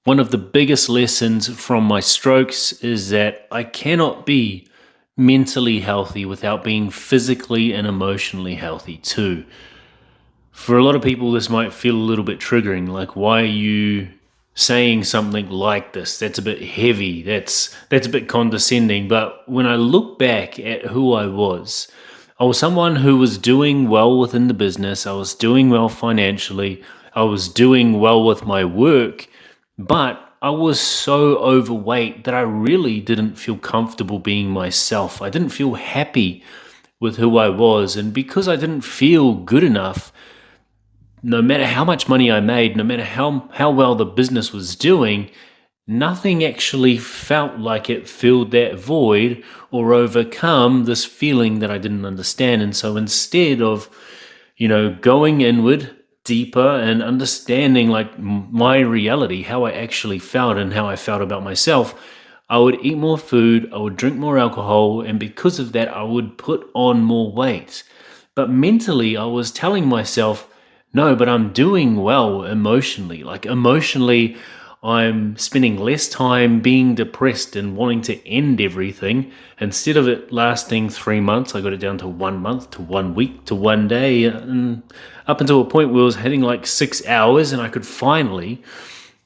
One of the biggest lessons from my strokes is that I cannot be mentally healthy without being physically and emotionally healthy too. For a lot of people, this might feel a little bit triggering. Like, why are you saying something like this? That's a bit heavy. That's a bit condescending. But when I look back at who I was someone who was doing well within the business. I was doing well financially. I was doing well with my work, but I was so overweight that I really didn't feel comfortable being myself. I didn't feel happy with who I was. And because I didn't feel good enough, no matter how much money I made, no matter how well the business was doing, nothing actually felt like it filled that void or overcome this feeling that I didn't understand. And so instead of, going inward deeper and understanding like my reality, how I actually felt and how I felt about myself, I would eat more food, I would drink more alcohol, and because of that, I would put on more weight. But mentally, I was telling myself, no, but I'm doing well emotionally. Like emotionally, I'm spending less time being depressed and wanting to end everything. Instead of it lasting 3 months, I got it down to 1 month, to 1 week, to 1 day, and up until a point where I was hitting like 6 hours, and I could finally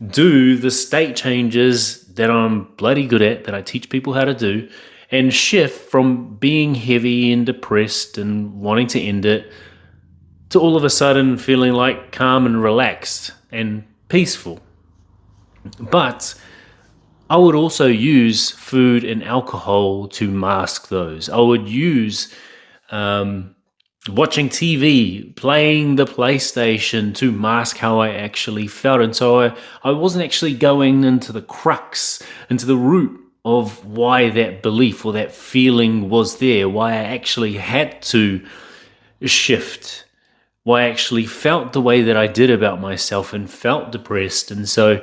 do the state changes that I'm bloody good at, that I teach people how to do, and shift from being heavy and depressed and wanting to end it to all of a sudden feeling like calm and relaxed and peaceful. But I would also use food and alcohol to mask those. I would use watching TV, playing the PlayStation to mask how I actually felt. And so I wasn't actually going into the crux, into the root of why that belief or that feeling was there, why I actually had to shift, why I actually felt the way that I did about myself and felt depressed. And so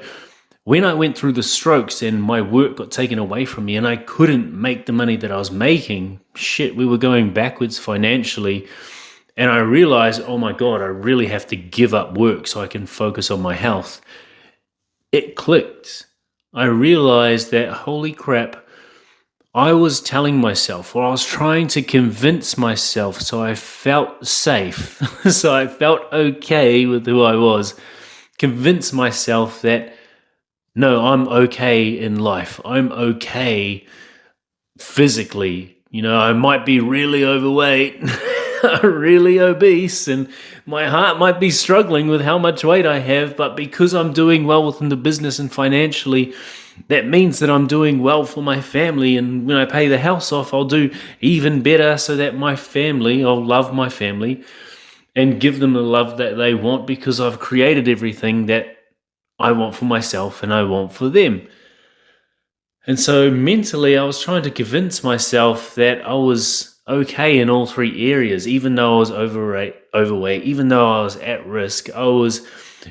when I went through the strokes and my work got taken away from me and I couldn't make the money that I was making, we were going backwards financially. And I realized, oh my God, I really have to give up work so I can focus on my health. It clicked. I realized that, holy crap, I was telling myself, or I was trying to convince myself so I felt safe, so I felt okay with who I was, convince myself that, no, I'm okay in life. I'm okay physically. I might be really overweight, really obese, and my heart might be struggling with how much weight I have, but because I'm doing well within the business and financially, that means that I'm doing well for my family. And when I pay the house off, I'll do even better so that I'll love my family and give them the love that they want because I've created everything that I want for myself and I want for them. And so mentally, I was trying to convince myself that I was okay in all three areas, even though I was overweight, even though I was at risk. I was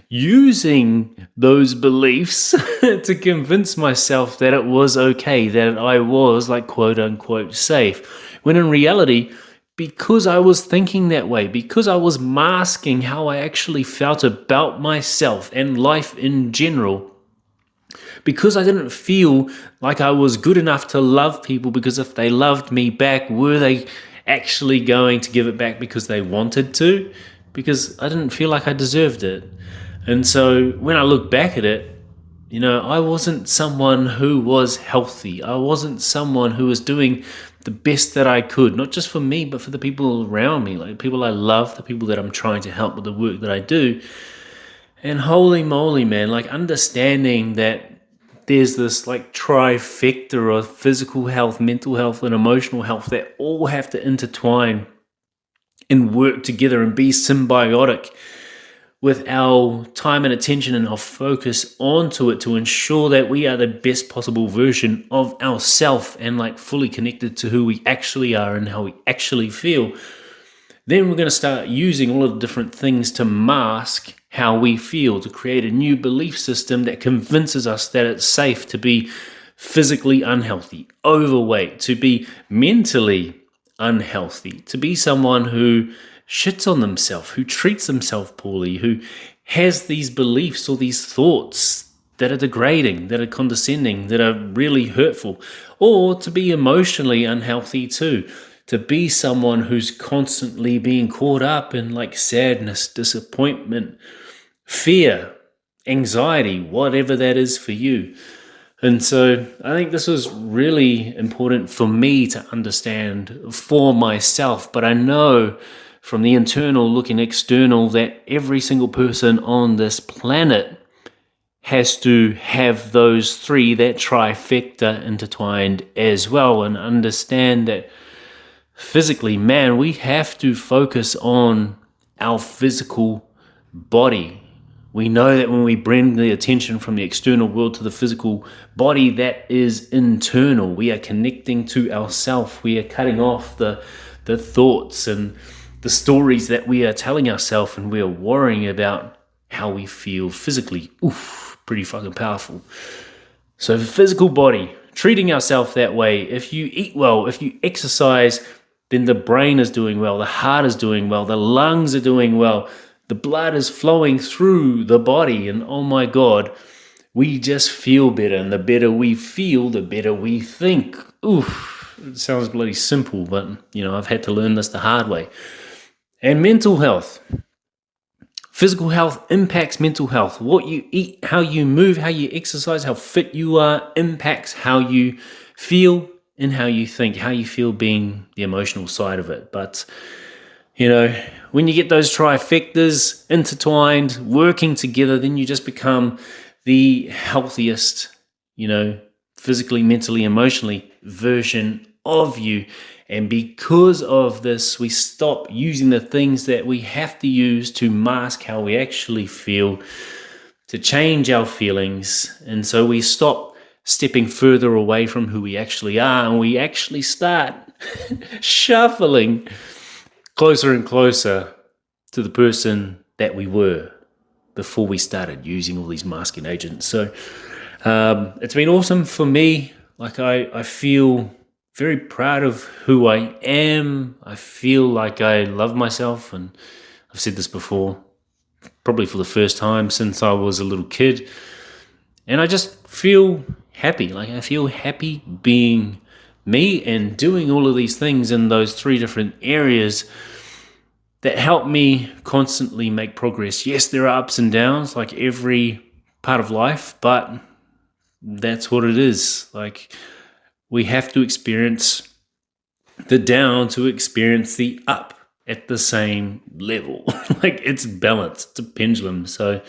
using those beliefs to convince myself that it was okay, that I was like quote unquote safe. When in reality, because I was thinking that way, because I was masking how I actually felt about myself and life in general, because I didn't feel like I was good enough to love people, because if they loved me back, were they actually going to give it back because they wanted to? Because I didn't feel like I deserved it. And so when I look back at it, I wasn't someone who was healthy. I wasn't someone who was doing the best that I could, not just for me, but for the people around me, like people I love, the people that I'm trying to help with the work that I do. And holy moly, man, like understanding that there's this like trifecta of physical health, mental health, and emotional health that all have to intertwine and work together and be symbiotic with our time and attention and our focus onto it to ensure that we are the best possible version of ourselves and like fully connected to who we actually are and how we actually feel. Then we're going to start using all of the different things to mask how we feel, to create a new belief system that convinces us that it's safe to be physically unhealthy, overweight, to be mentally unhealthy, to be someone who shits on themselves, who treats themselves poorly, who has these beliefs or these thoughts that are degrading, that are condescending, that are really hurtful, or to be emotionally unhealthy too. To be someone who's constantly being caught up in like sadness, disappointment, fear, anxiety, whatever that is for you. And so I think this was really important for me to understand for myself. But I know from the internal looking external that every single person on this planet has to have those three, that trifecta, intertwined as well, and understand that physically, man, we have to focus on our physical body. We know that when we bring the attention from the external world to the physical body, that is internal. We are connecting to ourself. We are cutting off the thoughts and the stories that we are telling ourselves, and we are worrying about how we feel physically. Oof, pretty fucking powerful. So physical body, treating ourselves that way. If you eat well, if you exercise, then the brain is doing well, the heart is doing well, the lungs are doing well, the blood is flowing through the body, and oh my God, we just feel better. And the better we feel, the better we think. Oof, it sounds bloody simple, but I've had to learn this the hard way. And mental health. Physical health impacts mental health. What you eat, how you move, how you exercise, how fit you are impacts how you feel and how you think, how you feel being the emotional side of it. But, when you get those trifectas intertwined, working together, then you just become the healthiest, physically, mentally, emotionally version of you. And because of this, we stop using the things that we have to use to mask how we actually feel, to change our feelings. And so we stop stepping further away from who we actually are, and we actually start shuffling closer and closer to the person that we were before we started using all these masking agents. So it's been awesome for me. Like I feel very proud of who I am. I feel like I love myself, and I've said this before, probably for the first time since I was a little kid. And I just feel happy. Like I feel happy being me and doing all of these things in those three different areas that help me constantly make progress. Yes, there are ups and downs like every part of life, but that's what it is. Like we have to experience the down to experience the up at the same level. Like it's balanced, it's a pendulum. So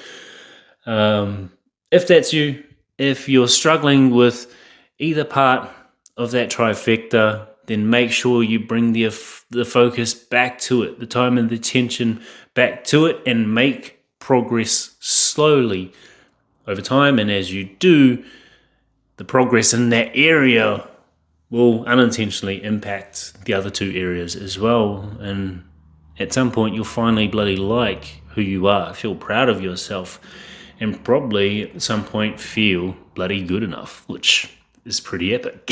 if that's you, if you're struggling with either part of that trifecta, then make sure you bring the focus back to it, the time and the attention back to it, and make progress slowly over time. And as you do, the progress in that area will unintentionally impact the other two areas as well. And at some point, you'll finally bloody like who you are, feel proud of yourself, and probably at some point feel bloody good enough, which is pretty epic.